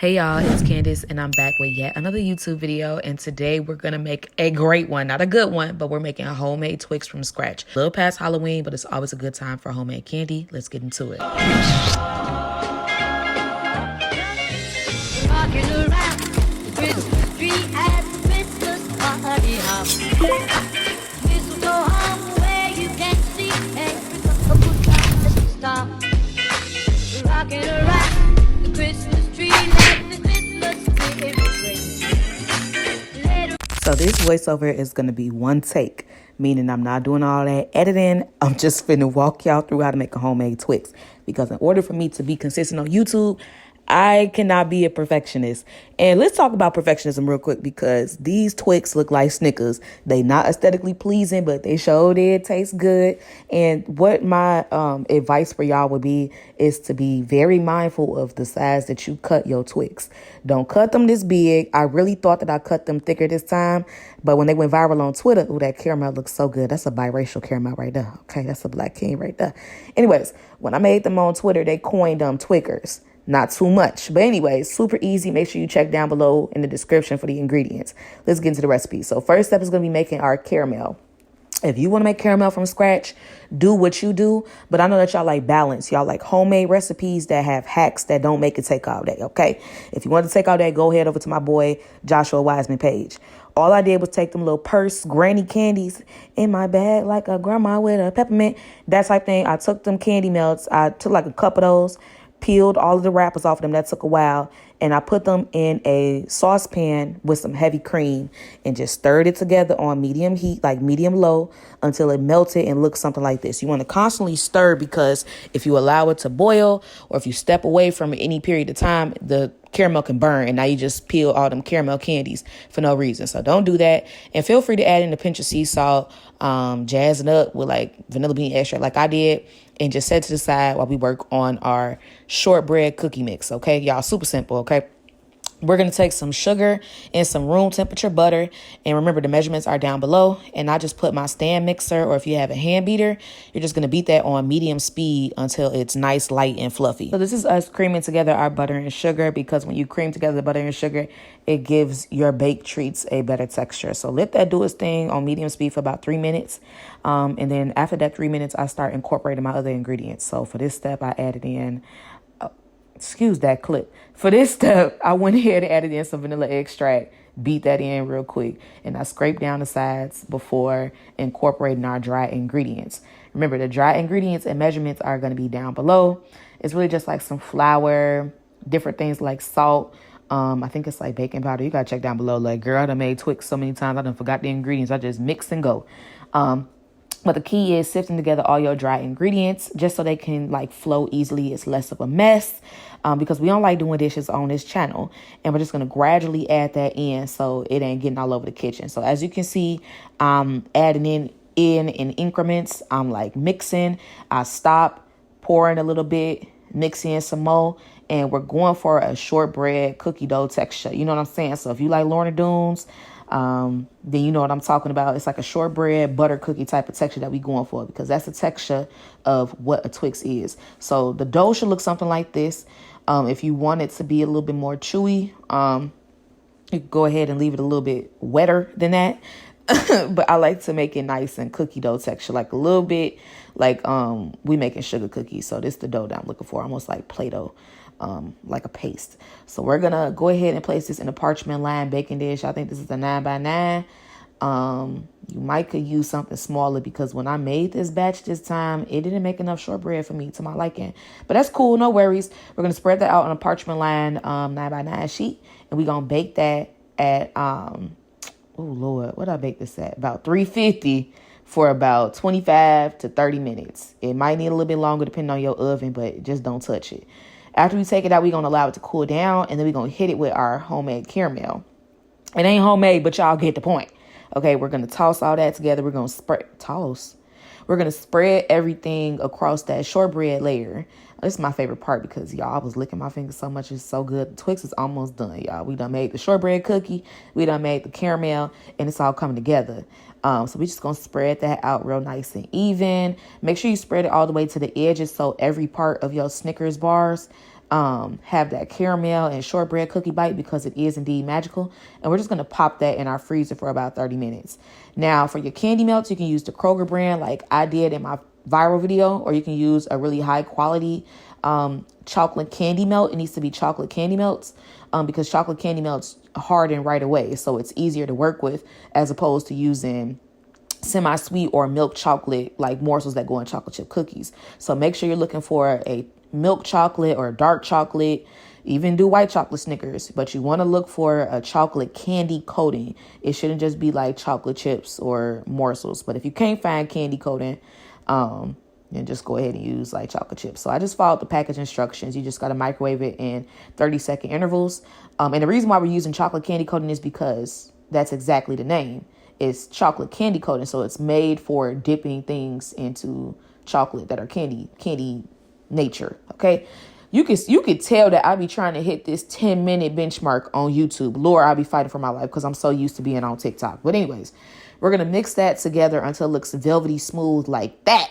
Hey y'all, it's Candice and I'm back with yet another YouTube video, and today we're gonna make a great one. Not a good one, but we're making a homemade Twix from scratch. A little past Halloween, but it's always a good time for homemade candy. Let's get into it. So this voiceover is going to be one take, meaning I'm not doing all that editing. I'm just finna walk y'all through how to make a homemade Twix. Because in order for me to be consistent on YouTube, I cannot be a perfectionist. And let's talk about perfectionism real quick, because these Twix look like Snickers. They not aesthetically pleasing, but they sure did taste good. And what my advice for y'all would be is to be very mindful of the size that you cut your Twix. Don't cut them this big. I really thought that I cut them thicker this time, but when they went viral on Twitter, ooh, that caramel looks so good. That's a biracial caramel right there. Okay, that's a black king right there. Anyways, when I made them on Twitter, they coined them Twickers. Not too much. But anyways, super easy. Make sure you check down below in the description for the ingredients. Let's get into the recipe. So first step is going to be making our caramel. If you want to make caramel from scratch, do what you do. But I know that y'all like balance. Y'all like homemade recipes that have hacks that don't make it take all day, okay? If you want to take all day, go ahead over to my boy Joshua Wiseman page. All I did was take them little purse granny candies in my bag like a grandma with a peppermint, that type thing. I took them candy melts. I took like a cup of those, peeled all of the wrappers off of them. That took a while. And I put them in a saucepan with some heavy cream and just stirred it together on medium heat, like medium low, until it melted and looked something like this. You want to constantly stir, because if you allow it to boil or if you step away from it any period of time, the caramel can burn, and now you just peel all them caramel candies for no reason. So don't do that. And feel free to add in a pinch of sea salt, jazz it up with like vanilla bean extract like I did, and just set to the side while we work on our shortbread cookie mix. Okay, y'all, super simple. Okay, we're going to take some sugar and some room temperature butter. And remember, the measurements are down below. And I just put my stand mixer, or if you have a hand beater, you're just going to beat that on medium speed until it's nice, light, and fluffy. So this is us creaming together our butter and sugar, because when you cream together the butter and sugar, it gives your baked treats a better texture. So let that do its thing on medium speed for about 3 minutes. And then after that 3 minutes, I start incorporating my other ingredients. So for this step, I added in, excuse that clip. For this step, I went ahead and added in some vanilla extract, beat that in real quick, and I scraped down the sides before incorporating our dry ingredients. Remember, the dry ingredients and measurements are going to be down below. It's really just like some flour, different things like salt. I think it's like baking powder. You got to check down below. Like, girl, I done made Twix so many times, I done forgot the ingredients. I just mix and go. But the key is sifting together all your dry ingredients just so they can like flow easily. It's less of a mess, because we don't like doing dishes on this channel. And we're just going to gradually add that in so it ain't getting all over the kitchen. So as you can see, I'm adding in increments. I'm like mixing. I stop, pouring a little bit, mix in some more. And we're going for a shortbread cookie dough texture. You know what I'm saying? So if you like Lorna Doones, then you know what I'm talking about. It's like a shortbread butter cookie type of texture that we going for, because that's the texture of what a Twix is. So the dough should look something like this. If you want it to be a little bit more chewy, you can go ahead and leave it a little bit wetter than that. But I like to make it nice and cookie dough texture, like a little bit like we making sugar cookies. So this is the dough that I'm looking for, almost like Play-Doh. Like a paste. So we're gonna go ahead and place this in a parchment lined baking dish. I think this is a 9x9. You might could use something smaller, because when I made this batch this time, it didn't make enough shortbread for me to my liking. But that's cool, no worries. We're gonna spread that out on a parchment lined 9x9 sheet, and we're gonna bake that at oh Lord, what did I bake this at? About 350 for about 25 to 30 minutes. It might need a little bit longer depending on your oven, but just don't touch it. After we take it out, we're going to allow it to cool down, and then we're going to hit it with our homemade caramel. It ain't homemade, but y'all get the point. Okay, we're going to toss all that together. We're going to We're going to spread everything across that shortbread layer. This is my favorite part, because, y'all, I was licking my fingers so much. It's so good. The Twix is almost done, y'all. We done made the shortbread cookie. We done made the caramel, and it's all coming together. So we're just going to spread that out real nice and even. Make sure you spread it all the way to the edges, so every part of your Snickers bars have that caramel and shortbread cookie bite because it is indeed magical. And we're just going to pop that in our freezer for about 30 minutes. Now, for your candy melts, you can use the Kroger brand like I did in my viral video, or you can use a really high quality chocolate candy melt. It needs to be chocolate candy melts because chocolate candy melts harden right away. So it's easier to work with as opposed to using semi-sweet or milk chocolate like morsels that go in chocolate chip cookies. So make sure you're looking for a milk chocolate or dark chocolate. Even do white chocolate Snickers, but you want to look for a chocolate candy coating. It shouldn't just be like chocolate chips or morsels. But if you can't find candy coating, then just go ahead and use like chocolate chips. So I just followed the package instructions. You just got to microwave it in 30-second intervals. And the reason why we're using chocolate candy coating is because that's exactly the name. It's chocolate candy coating. So it's made for dipping things into chocolate that are candy nature. Okay. You could tell that I be trying to hit this 10-minute benchmark on YouTube. Lord, I'll be fighting for my life because I'm so used to being on TikTok. But anyways, we're going to mix that together until it looks velvety smooth like that.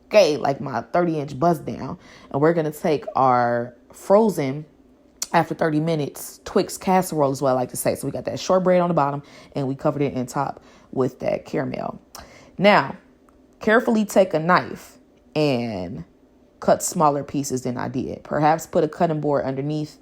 Okay. Like my 30-inch buzz down. And we're going to take our frozen after 30 minutes Twix casserole is what I like to say. So we got that shortbread on the bottom and we covered it in top with that caramel. Now, carefully take a knife and cut smaller pieces than I did. Perhaps put a cutting board underneath,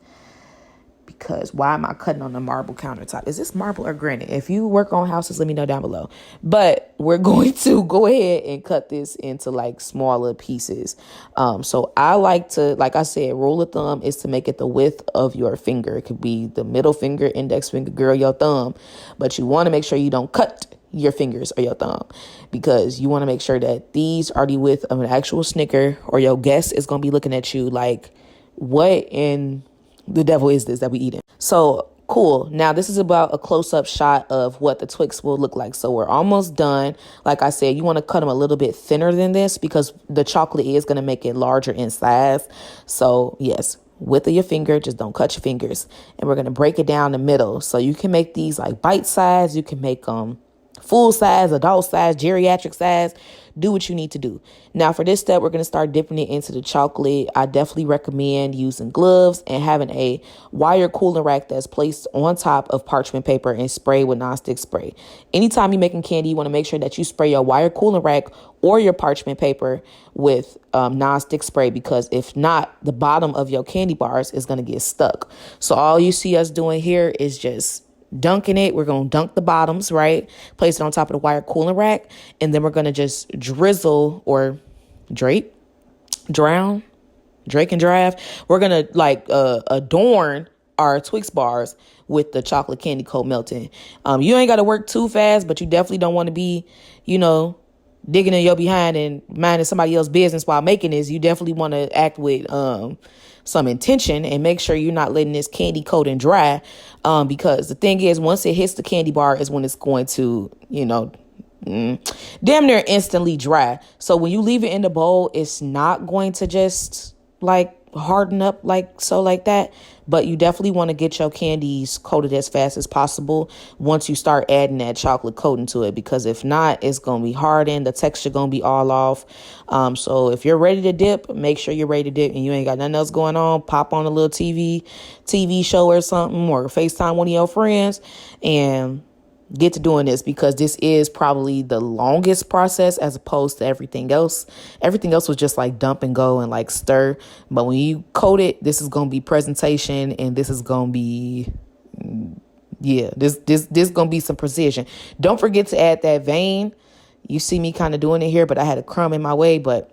because why am I cutting on the marble countertop? Is this marble or granite? If you work on houses, let me know down below. But we're going to go ahead and cut this into like smaller pieces. So I like to, like I said, rule of thumb is to make it the width of your finger. It could be the middle finger, index finger, girl, your thumb. But you want to make sure you don't cut your fingers or your thumb, because you want to make sure that these are the width of an actual Snicker, or your guest is going to be looking at you like, what in the devil is this that we eating? So cool. Now this is about a close-up shot of what the Twix will look like. So we're almost done. Like I said, you want to cut them a little bit thinner than this because the chocolate is going to make it larger in size. So yes, width of your finger, just don't cut your fingers. And we're going to break it down the middle. So you can make these like bite size. You can make them full size, adult size, geriatric size. Do what you need to do. Now for this step, we're going to start dipping it into the chocolate. I definitely recommend using gloves and having a wire cooling rack that's placed on top of parchment paper and sprayed with nonstick spray. Anytime you're making candy, you want to make sure that you spray your wire cooling rack or your parchment paper with nonstick spray, because if not, the bottom of your candy bars is going to get stuck. So all you see us doing here is just dunking it. We're going to dunk the bottoms, right? Place it on top of the wire cooling rack. And then we're going to just drizzle or drake and drive. We're going to like adorn our Twix bars with the chocolate candy coat melting. You ain't got to work too fast, but you definitely don't want to be, digging in your behind and minding somebody else's business while making this. You definitely want to act with some intention and make sure you're not letting this candy coating dry, because the thing is, once it hits the candy bar is when it's going to, damn near instantly dry. So when you leave it in the bowl, it's not going to just like harden up like that. But you definitely want to get your candies coated as fast as possible once you start adding that chocolate coating to it, because if not, it's going to be hardened. The texture going to be all off. So if you're ready to dip, make sure you're ready to dip and you ain't got nothing else going on. Pop on a little TV show or something, or FaceTime one of your friends and get to doing this, because this is probably the longest process as opposed to everything else. Everything else was just like dump and go and like stir. But when you coat it, this is going to be presentation, and this is going to be, this going to be some precision. Don't forget to add that vein. You see me kind of doing it here, but I had a crumb in my way. But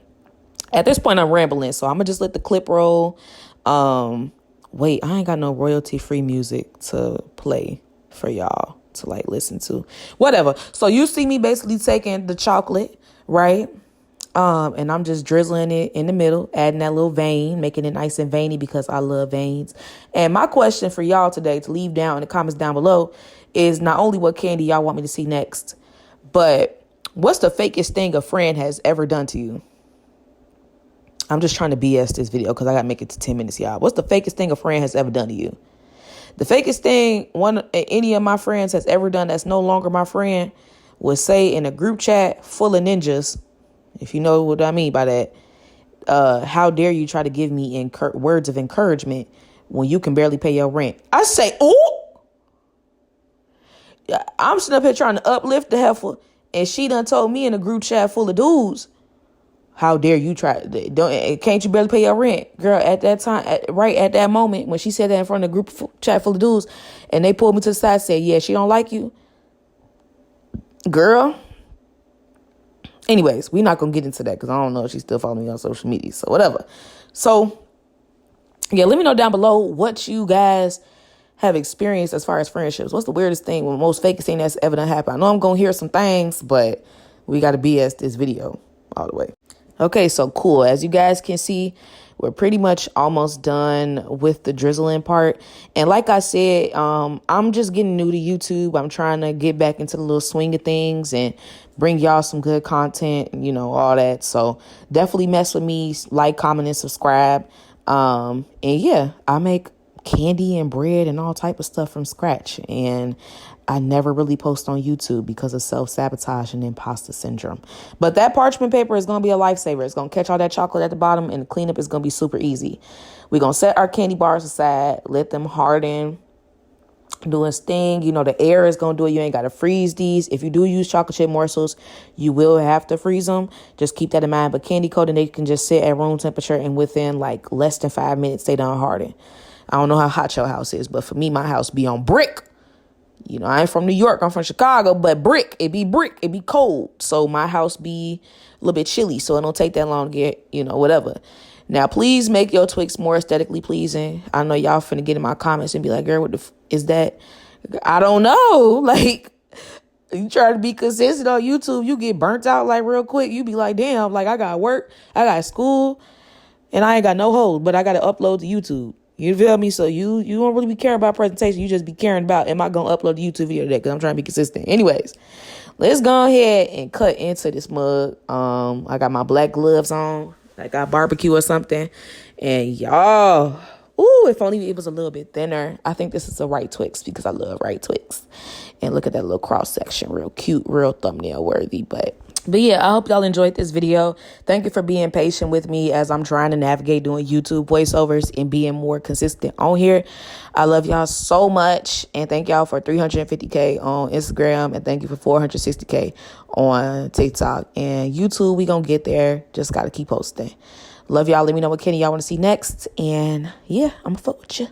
at this point I'm rambling, so I'm gonna just let the clip roll. Wait, I ain't got no royalty free music to play for y'all to like listen to, whatever. So you see me basically taking the chocolate, right? And I'm just drizzling it in the middle, adding that little vein, making it nice and veiny because I love veins. And my question for y'all today to leave down in the comments down below is not only what candy y'all want me to see next, but what's the fakest thing a friend has ever done to you? I'm just trying to BS this video because I got to make it to 10 minutes, y'all. What's the fakest thing a friend has ever done to you? The fakest thing any of my friends has ever done that's no longer my friend would say in a group chat full of ninjas, if you know what I mean by that, How dare you try to give me words of encouragement when you can barely pay your rent? I say, ooh, I'm sitting up here trying to uplift the heifer, and she done told me in a group chat full of dudes, how dare you can't you barely pay your rent? Girl, at that time, right at that moment, when she said that in front of the group chat full of dudes, and they pulled me to the side and said, yeah, she don't like you. Girl. Anyways, we're not going to get into that because I don't know if she's still following me on social media. So whatever. So, yeah, let me know down below what you guys have experienced as far as friendships. What's the weirdest thing, the most fakest thing that's ever done happened? I know I'm going to hear some things, but we got to BS this video all the way. Okay, so cool. As you guys can see, we're pretty much almost done with the drizzling part. And like I said, I'm just getting new to YouTube. I'm trying to get back into the little swing of things and bring y'all some good content, you know, all that. So definitely mess with me, like, comment, and subscribe. And yeah, I make candy and bread and all type of stuff from scratch. And I never really post on YouTube because of self-sabotage and imposter syndrome. But that parchment paper is going to be a lifesaver. It's going to catch all that chocolate at the bottom, and the cleanup is going to be super easy. We're going to set our candy bars aside, let them harden, do its thing. You know, the air is going to do it. You ain't got to freeze these. If you do use chocolate chip morsels, you will have to freeze them. Just keep that in mind. But candy coating, they can just sit at room temperature, and within like less than 5 minutes, they done harden. I don't know how hot your house is, but for me, my house be on brick. You know, I ain't from New York. I'm from Chicago, but it be cold. So my house be a little bit chilly. So it don't take that long to get, you know, whatever. Now, please make your Twix more aesthetically pleasing. I know y'all finna get in my comments and be like, girl, what the is that? I don't know. Like, you try to be consistent on YouTube, you get burnt out like real quick. You be like, damn, like I got work, I got school, and I ain't got no hold, but I got to upload to YouTube. You feel me? So you don't really be caring about presentation. You just be caring about, am I going to upload a YouTube video today? Because I'm trying to be consistent. Anyways, let's go ahead and cut into this mug. I got my black gloves on. I got barbecue or something. And y'all, ooh, if only it was a little bit thinner. I think this is a right Twix because I love right Twix. And look at that little cross section. Real cute, real thumbnail worthy. But yeah, I hope y'all enjoyed this video. Thank you for being patient with me as I'm trying to navigate doing YouTube voiceovers and being more consistent on here. I love y'all so much. And thank y'all for 350K on Instagram. And thank you for 460K on TikTok. And YouTube, we gonna get there. Just gotta keep posting. Love y'all. Let me know what candy y'all want to see next. And yeah, I'm gonna fuck with you.